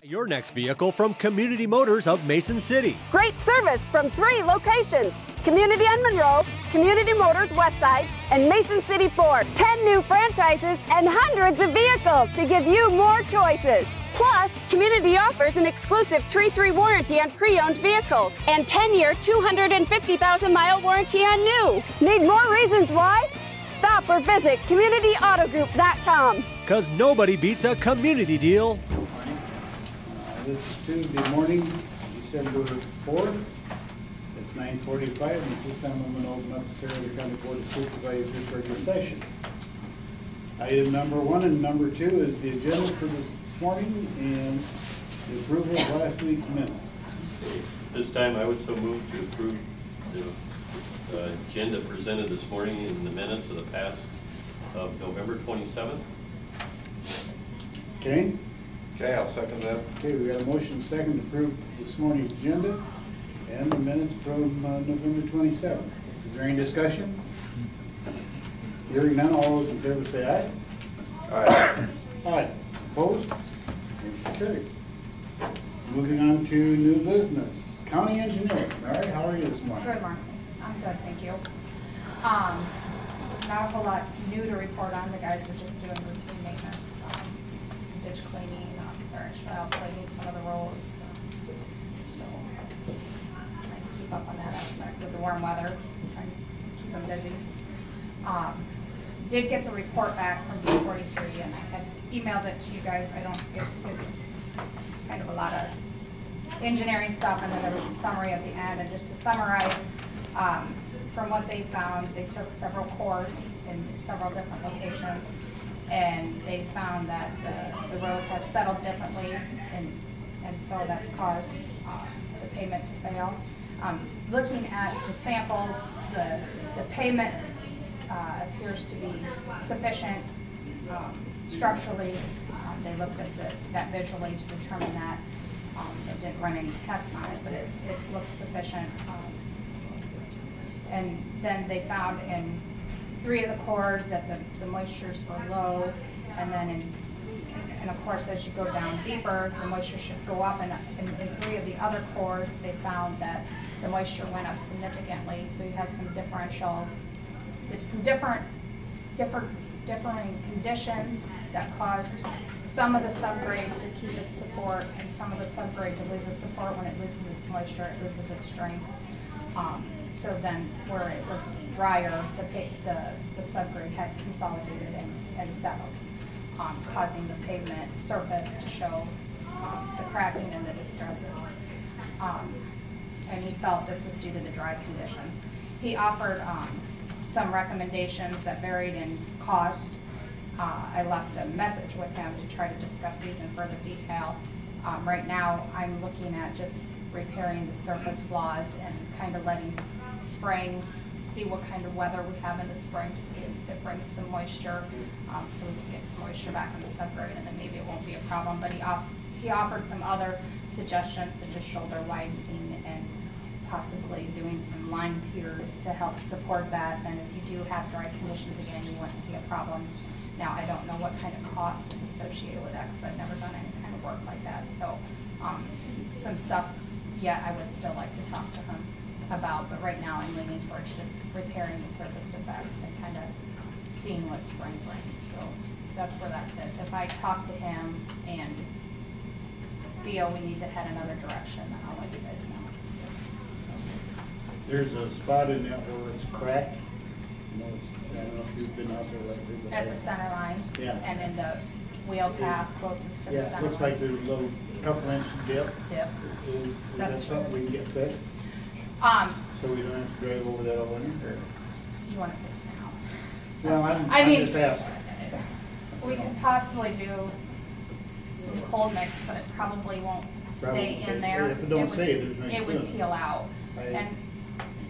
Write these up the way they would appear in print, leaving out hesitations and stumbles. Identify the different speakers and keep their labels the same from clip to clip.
Speaker 1: Your next vehicle from Community Motors of Mason City.
Speaker 2: Great service from 3 locations: Community on Monroe, Community Motors Westside, and Mason City Ford. 10 new franchises and hundreds of vehicles to give you more choices. Plus, Community offers an exclusive 3-3 warranty on pre-owned vehicles and 10-year, 250,000-mile warranty on new. Need more reasons why? Stop or visit CommunityAutoGroup.com.
Speaker 1: Because nobody beats a community deal.
Speaker 3: This is Tuesday morning, December 4th. It's 9:45, and at this time I'm going to open up the Cerro Gordo County Board of Supervisors regular session. Item number 1 and number 2 is the agenda for this morning and the approval of last week's minutes.
Speaker 4: This time I would so move to approve the agenda presented this morning in the minutes of the past of November 27th.
Speaker 3: Okay?
Speaker 5: Okay, I'll second that.
Speaker 3: Okay, we got a motion and second to approve this morning's agenda and the minutes from November 27th. Is there any discussion? Hearing none, all those in favor say aye.
Speaker 5: Aye.
Speaker 3: Aye. Opposed? Motion carried. Moving on to new business. County engineering. Mary, how are you this morning?
Speaker 6: Good morning. I'm good, thank you. Not a whole lot new to report on. The guys are just doing routine maintenance, some ditch cleaning, or actually outplaning some of the roads. So just trying to keep up on that aspect with the warm weather, trying to keep them busy. Did get the report back from B43, and I had emailed it to you guys. It was kind of a lot of engineering stuff, and then there was a summary at the end. And just to summarize, from what they found, they took several cores in several different locations, and they found that the road has settled differently, and so that's caused the pavement to fail. Looking at the samples, the pavement appears to be sufficient structurally. They looked at that visually to determine that. They didn't run any tests on it, but it looks sufficient. And then they found in 3 of the cores that the moistures were low, and then and of course as you go down deeper, the moisture should go up, and in 3 of the other cores they found that the moisture went up significantly, so you have some differing conditions that caused some of the subgrade to keep its support and some of the subgrade to lose its support. When it loses its moisture, it loses its strength. So then where it was drier, the subgrade had consolidated and settled, causing the pavement surface to show the cracking and the distresses. And he felt this was due to the dry conditions. He offered some recommendations that varied in cost. I left a message with him to try to discuss these in further detail. Right now, I'm looking at just repairing the surface flaws and kind of letting spring, see what kind of weather we have in the spring to see if it brings some moisture, so we can get some moisture back in the subgrade, and then maybe it won't be a problem. But he offered some other suggestions, such as shoulder widening and possibly doing some line piers to help support that. Then if you do have dry conditions again, you won't see a problem. Now, I don't know what kind of cost is associated with that because I've never done any kind of work like that. So some stuff, yeah, I would still like to talk to him about, but right now I'm leaning towards just repairing the surface defects and kind of seeing what spring brings. So that's where that sits. If I talk to him and feel we need to head another direction, then I'll let you guys know.
Speaker 3: There's a spot in there where it's cracked. I don't know if you've been out there lately. But
Speaker 6: at the center line,
Speaker 3: yeah,
Speaker 6: and in the wheel path closest to the center line.
Speaker 3: Yeah, it looks like there's a little couple inch dip. Is that something we can get fixed? So we don't have to drive over that all winter?
Speaker 6: You want it fixed now?
Speaker 3: Well, I'm just asking.
Speaker 6: We could possibly do some cold mix, but it probably won't stay in there.
Speaker 3: If it don't stay, there's no
Speaker 6: it would peel out. And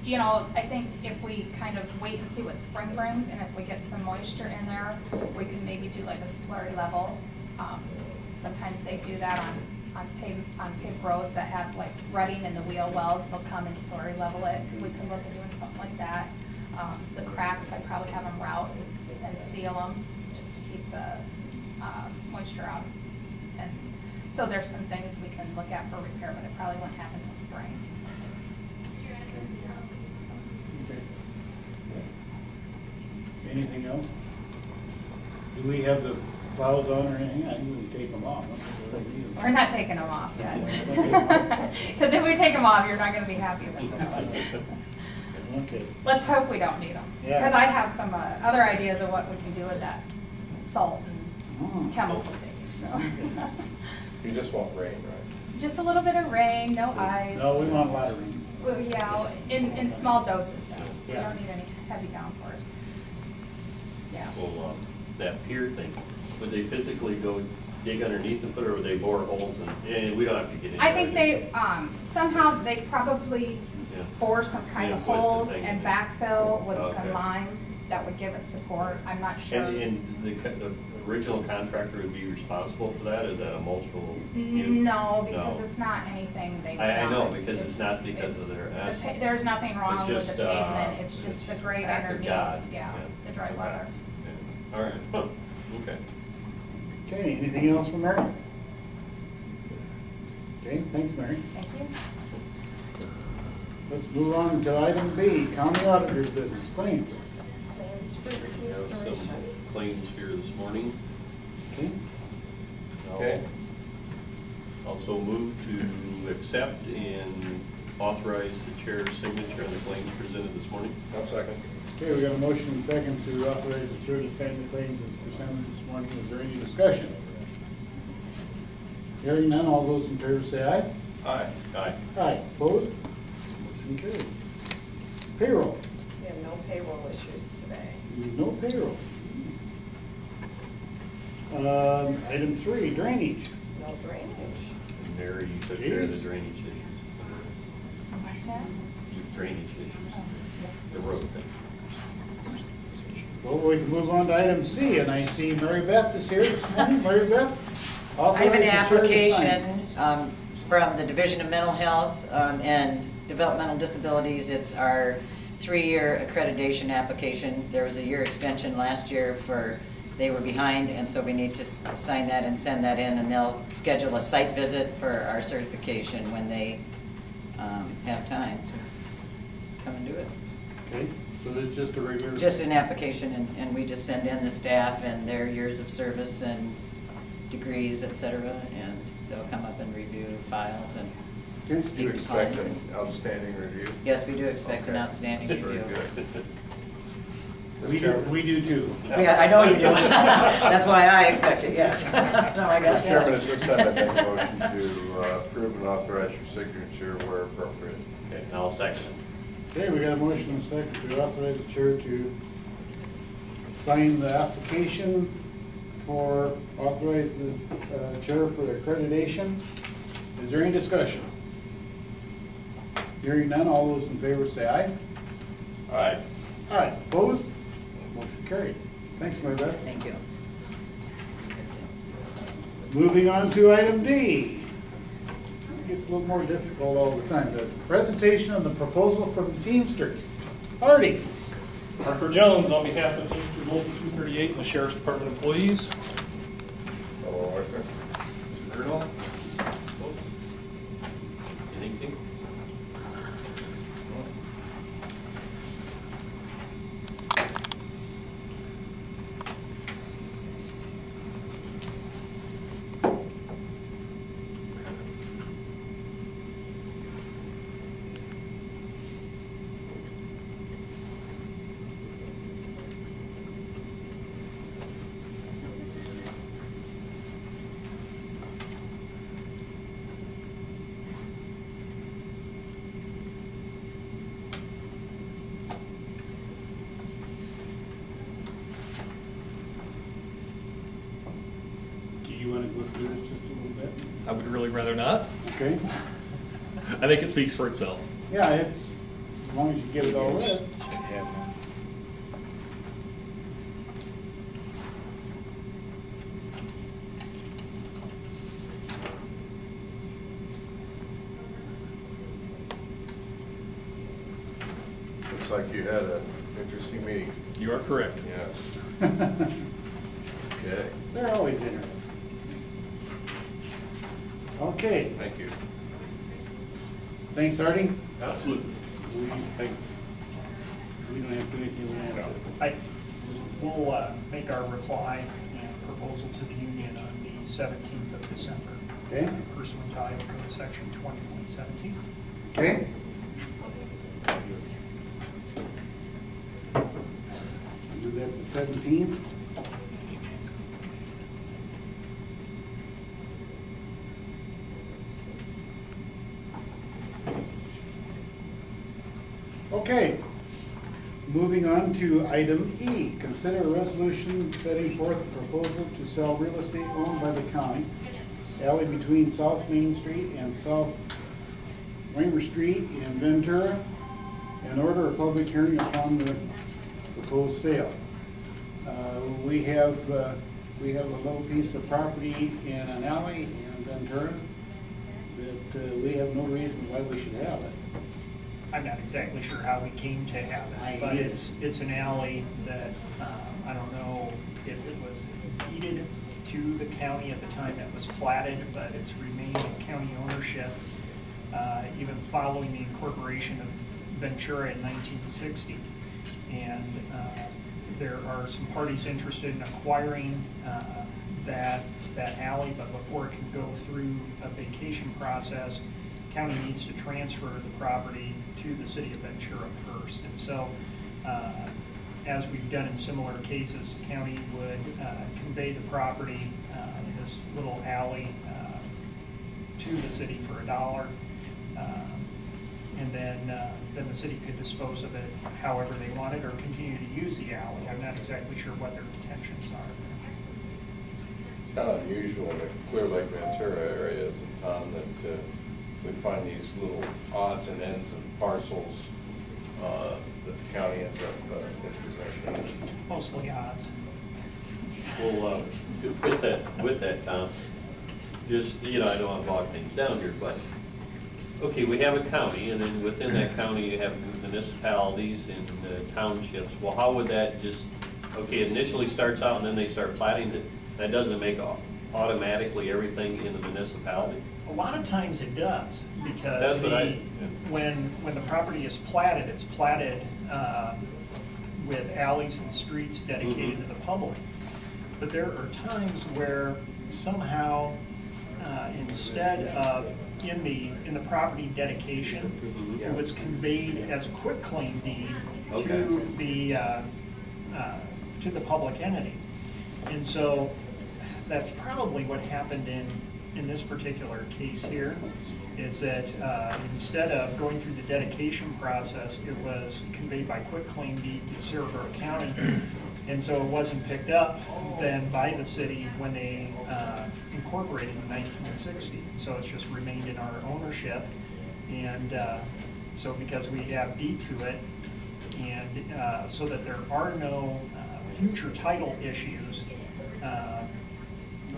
Speaker 6: you know, I think if we kind of wait and see what spring brings, and if we get some moisture in there, we can maybe do like a slurry level. Sometimes they do that on paved roads that have like rutting in the wheel wells. They'll come and slurry level it. We can look at doing something like that. The cracks, I'd probably have them route and seal them just to keep the So there's some things we can look at for repair, but it probably won't happen until spring. So.
Speaker 3: Okay. Anything else? Do we have the plows on or anything? I usually take them off.
Speaker 6: We're not taking them off yet. Because if we take them off, you're not going to be happy if it snows.
Speaker 3: Okay.
Speaker 6: Let's hope we don't need them.
Speaker 3: Yeah.
Speaker 6: Because I have some other ideas of what we can do with that salt and chemical savings. So.
Speaker 5: You just want rain, right?
Speaker 6: Just a little bit of rain, no ice.
Speaker 3: No, we want a lot of rain.
Speaker 6: Well, yeah, in small doses though. We
Speaker 3: Yeah.
Speaker 6: don't need any heavy downpours. Yeah.
Speaker 4: Well, that pier thing, would they physically go dig underneath and put it, or would they bore holes and we don't have to get into
Speaker 6: I think
Speaker 4: it.
Speaker 6: they, somehow they probably
Speaker 4: Yeah.
Speaker 6: bore some kind of
Speaker 4: Yeah, with the
Speaker 6: holes
Speaker 4: thing
Speaker 6: and
Speaker 4: in there.
Speaker 6: backfill with
Speaker 4: Okay.
Speaker 6: some lime that would give it support. I'm not sure.
Speaker 4: And the original contractor would be responsible for that? Is that a multiple?
Speaker 6: No, because
Speaker 4: No.
Speaker 6: it's not anything they've
Speaker 4: I
Speaker 6: done.
Speaker 4: know, because it's not because of their
Speaker 6: There's nothing wrong
Speaker 4: It's
Speaker 6: with
Speaker 4: just,
Speaker 6: the pavement, it's just the grade
Speaker 4: act of
Speaker 6: underneath,
Speaker 4: God.
Speaker 6: yeah, the dry
Speaker 4: Okay.
Speaker 6: weather.
Speaker 4: Yeah. All right, huh. Okay.
Speaker 3: Okay, anything else from Mary? Okay, thanks, Mary.
Speaker 6: Thank you.
Speaker 3: Let's move on to item B, county auditor's business, claims.
Speaker 6: Plans for
Speaker 4: We have some
Speaker 6: restoration.
Speaker 4: claims here this morning.
Speaker 3: Okay,
Speaker 5: Okay.
Speaker 4: Also move to accept and authorize the chair's signature on the claims presented this morning.
Speaker 5: I'll second.
Speaker 3: okay, we got a motion and second to authorize the chair to sign the claims as presented this morning. Is there any discussion? Hearing none, all those in favor say aye.
Speaker 5: Aye.
Speaker 4: Aye.
Speaker 3: Aye, opposed? Motion carried. Payroll,
Speaker 7: We have no payroll issues today.
Speaker 3: no payroll. Item 3, drainage.
Speaker 7: No drainage.
Speaker 4: And Mary, you took care of the
Speaker 3: Jeez.
Speaker 4: drainage issues.
Speaker 6: What's that?
Speaker 4: Drainage issues,
Speaker 6: Oh,
Speaker 4: the road thing.
Speaker 3: Well, we can move on to item C, and I see Mary Beth is here this morning. Mary Beth?
Speaker 8: I have an
Speaker 3: authorize the chair to sign.
Speaker 8: application from the Division of Mental Health and Developmental Disabilities. It's our 3-year accreditation application. There was a year extension last year they were behind, and so we need to sign that and send that in, and they'll schedule a site visit for our certification when they have time to come and do it.
Speaker 3: Okay, so this is just a regular.
Speaker 8: Just an application, and we just send in the staff and their years of service and degrees, et cetera, and they'll come up and review files and
Speaker 3: Okay.
Speaker 5: Do
Speaker 8: speak
Speaker 5: you
Speaker 8: to
Speaker 5: expect
Speaker 8: clients.
Speaker 5: an outstanding review?
Speaker 8: Yes, we do expect an
Speaker 5: Okay.
Speaker 8: outstanding
Speaker 5: Very
Speaker 8: review.
Speaker 5: good.
Speaker 3: We do too.
Speaker 8: Yeah, I know you do. That's why I expect it, yes. No, I got
Speaker 5: Mr. Chairman,
Speaker 8: it.
Speaker 5: at this time, I make a motion to approve and authorize your signature where appropriate.
Speaker 4: Okay, and I'll second
Speaker 3: Okay, we got a motion and a second to authorize the chair to sign the application for, authorize the chair for accreditation. Is there any discussion? Hearing none, all those in favor say aye.
Speaker 4: it. Aye.
Speaker 3: Aye, opposed? Motion carried. Thanks, Mary Beth.
Speaker 8: Thank you.
Speaker 3: Moving on to item D. It gets a little more difficult all the time. The presentation on the proposal from the Teamsters. Artie.
Speaker 9: Arthur Jones, on behalf of Teamsters Local 238 and the Sheriff's Department employees.
Speaker 5: Hello, Arthur. Mr. Erdl?
Speaker 4: Anything?
Speaker 3: Do you want to go through this just a little bit?
Speaker 9: I would really rather not.
Speaker 3: Okay.
Speaker 9: I think it speaks for itself.
Speaker 3: Yeah, it's, as long as you get it all read.
Speaker 5: Looks like you had an interesting meeting.
Speaker 9: You are correct.
Speaker 5: Yes. Okay.
Speaker 3: They're always interesting. Okay,
Speaker 5: Thank you.
Speaker 3: thanks, Artie.
Speaker 4: Absolutely.
Speaker 3: We don't have to do anything with that.
Speaker 9: We'll make our reply and proposal to the union on the 17th of December.
Speaker 3: Okay.
Speaker 9: Pursuant to Iowa Code Section 20.17.
Speaker 3: Okay. Do that the 17th. Okay, moving on to item E. Consider a resolution setting forth a proposal to sell real estate owned by the county, alley between South Main Street and South Weimer Street in Ventura, and order a public hearing upon the proposed sale. We have a little piece of property in an alley in Ventura that we have no reason why we should have it.
Speaker 9: I'm not exactly sure how we came to have it, but it's an alley that, I don't know if it was deeded to the county at the time that was platted, but it's remained in county ownership, even following the incorporation of Ventura in 1960. And there are some parties interested in acquiring that alley, but before it can go through a vacation process, county needs to transfer the property to the city of Ventura first. And so, as we've done in similar cases, the county would convey the property in this little alley to the city for $1, and then the city could dispose of it however they wanted or continue to use the alley. I'm not exactly sure what their intentions are.
Speaker 5: It's kind of unusual in the Clear Lake Ventura area, isn't it, Tom, that we find these little odds and ends of parcels that the county ends up in possession of.
Speaker 9: Mostly odds.
Speaker 4: Well, with that, Tom, just, I don't want to bog things down here, but, okay, we have a county, and then within that county you have municipalities and townships. Well, how would that just, okay, it initially starts out and then they start platting it? That doesn't make automatically everything in the municipality?
Speaker 9: A lot of times it does, because
Speaker 4: That's what
Speaker 9: when the property is platted, it's platted with alleys and streets dedicated to the public. But there are times where somehow, instead of in the property dedication, it was conveyed as a quitclaim deed to the public entity. And so that's probably what happened in this particular case here, is that instead of going through the dedication process, it was conveyed by quitclaim deed to Cerro Gordo County, and so it wasn't picked up then by the city when they incorporated in 1960. So it's just remained in our ownership, and so because we have deed to it, and so that there are no future title issues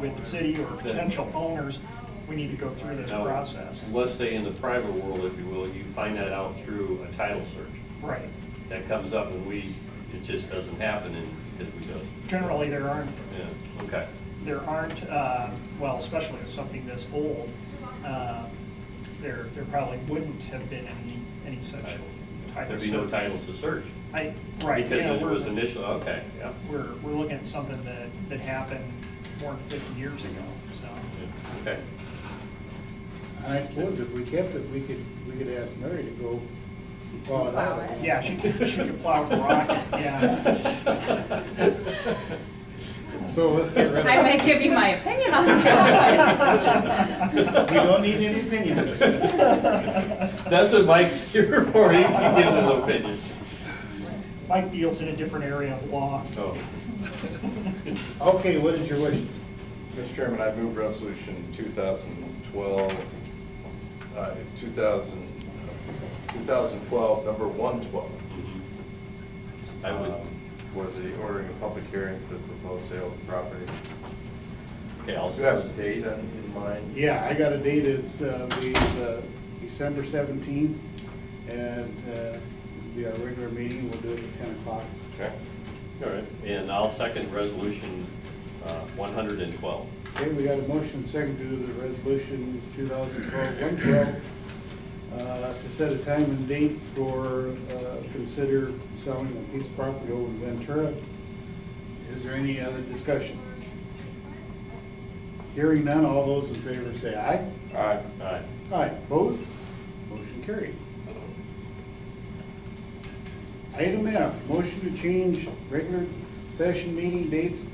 Speaker 9: with the city or potential owners, we need to go through this process.
Speaker 4: Let's say in the private world, if you will, you find that out through a title search.
Speaker 9: Right.
Speaker 4: That comes up and it just doesn't happen because we don't.
Speaker 9: Generally there aren't.
Speaker 4: Yeah, okay.
Speaker 9: There aren't, well, especially with something this old, there probably wouldn't have been any such title
Speaker 4: There'd be no titles to search.
Speaker 9: Right.
Speaker 4: Because it was initial, okay, yeah.
Speaker 9: We're looking at something that happened more than 50 years ago, so.
Speaker 4: Okay.
Speaker 3: And I suppose if we kept it, we could ask Mary to go plow it out.
Speaker 9: Yeah, she could plow the rocket, yeah.
Speaker 3: So let's get rid of
Speaker 6: I
Speaker 3: it.
Speaker 6: may give you my opinion on that.
Speaker 3: We don't need any opinions.
Speaker 4: That's what Mike's here for, he gives his opinion.
Speaker 9: Mike deals in a different area of law.
Speaker 4: Oh.
Speaker 3: Okay, what is your wishes?
Speaker 5: Mr. Chairman, I move resolution 2012, 2012, number 112.
Speaker 4: I would.
Speaker 5: For the ordering a public hearing for the proposed sale of the property.
Speaker 4: Okay, I'll.
Speaker 5: Do you have a date in mind?
Speaker 3: Yeah, I got a date, it's December 17th, and it'll be our regular meeting, we'll do it at 10 o'clock.
Speaker 5: Okay.
Speaker 4: All right, and I'll second resolution 112.
Speaker 3: Okay, we got a motion second to the resolution 2012-112 to set a time and date for consider selling a piece of property over in Ventura. Is there any other discussion? Hearing none, all those in favor say aye.
Speaker 5: Aye.
Speaker 4: Aye.
Speaker 3: Aye, opposed? Motion carried. Item F, motion to change regular session meeting dates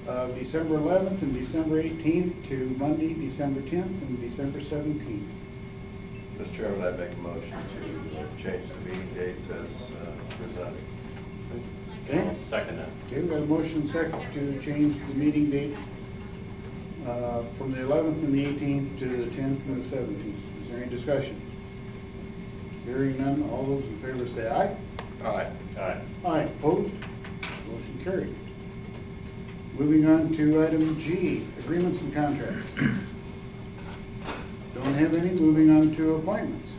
Speaker 3: of December 11th and December 18th to Monday, December 10th and December 17th.
Speaker 5: Mr. Chairman, I make a motion to change the meeting dates as presented.
Speaker 3: Okay?
Speaker 4: Second that.
Speaker 3: Okay, we got a motion second to change the meeting dates from the 11th and the 18th to the 10th and the 17th. Is there any discussion? Hearing none, all those in favor say aye.
Speaker 5: Aye.
Speaker 4: Aye.
Speaker 3: Aye, opposed? Motion carried. Moving on to item G, agreements and contracts. Don't have any, moving on to appointments.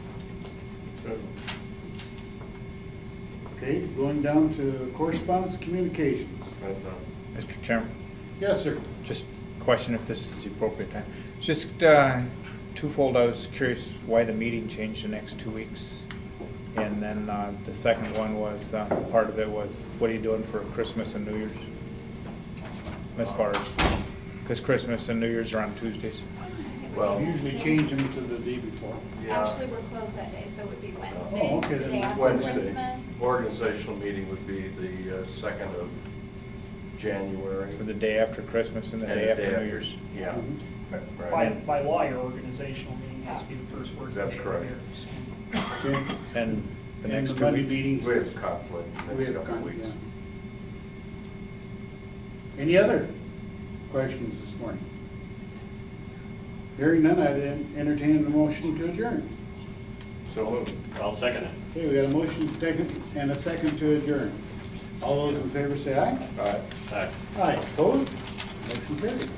Speaker 3: Okay, going down to correspondence communications.
Speaker 10: Mr. Chairman,
Speaker 3: Yes, sir.
Speaker 10: just question if this is the appropriate time. Just twofold, I was curious why the meeting changed the next 2 weeks. And then the second one was, part of it was, what are you doing for Christmas and New Year's? As far as, because Christmas and New Year's are on Tuesdays.
Speaker 5: Well,
Speaker 3: We usually change them to the day before.
Speaker 5: yeah,
Speaker 11: Actually, we're closed that day, so it would be Wednesday.
Speaker 3: Oh, okay,
Speaker 11: the
Speaker 3: then
Speaker 11: day after
Speaker 5: Wednesday.
Speaker 11: Christmas.
Speaker 5: Organizational meeting would be the 2nd of January.
Speaker 10: So the day after Christmas and the day after New Year's.
Speaker 5: Yeah.
Speaker 3: Mm-hmm.
Speaker 5: Right.
Speaker 9: By law, your organizational meeting has to be the first work.
Speaker 5: That's
Speaker 9: day of
Speaker 5: correct.
Speaker 9: the year, so.
Speaker 3: Okay.
Speaker 10: And the
Speaker 3: And
Speaker 10: next
Speaker 3: the
Speaker 10: 2
Speaker 3: Monday
Speaker 10: weeks.
Speaker 3: meetings.
Speaker 5: We have conflict
Speaker 3: We
Speaker 5: next
Speaker 3: have
Speaker 5: couple of weeks.
Speaker 3: yeah. Any other questions this morning? Hearing none, I'd entertain the motion to adjourn.
Speaker 5: So moved.
Speaker 4: I'll second it.
Speaker 3: Okay, we got a motion and a second to adjourn. All those in favor say aye.
Speaker 5: Aye.
Speaker 4: Aye.
Speaker 3: Aye, opposed? Motion carried.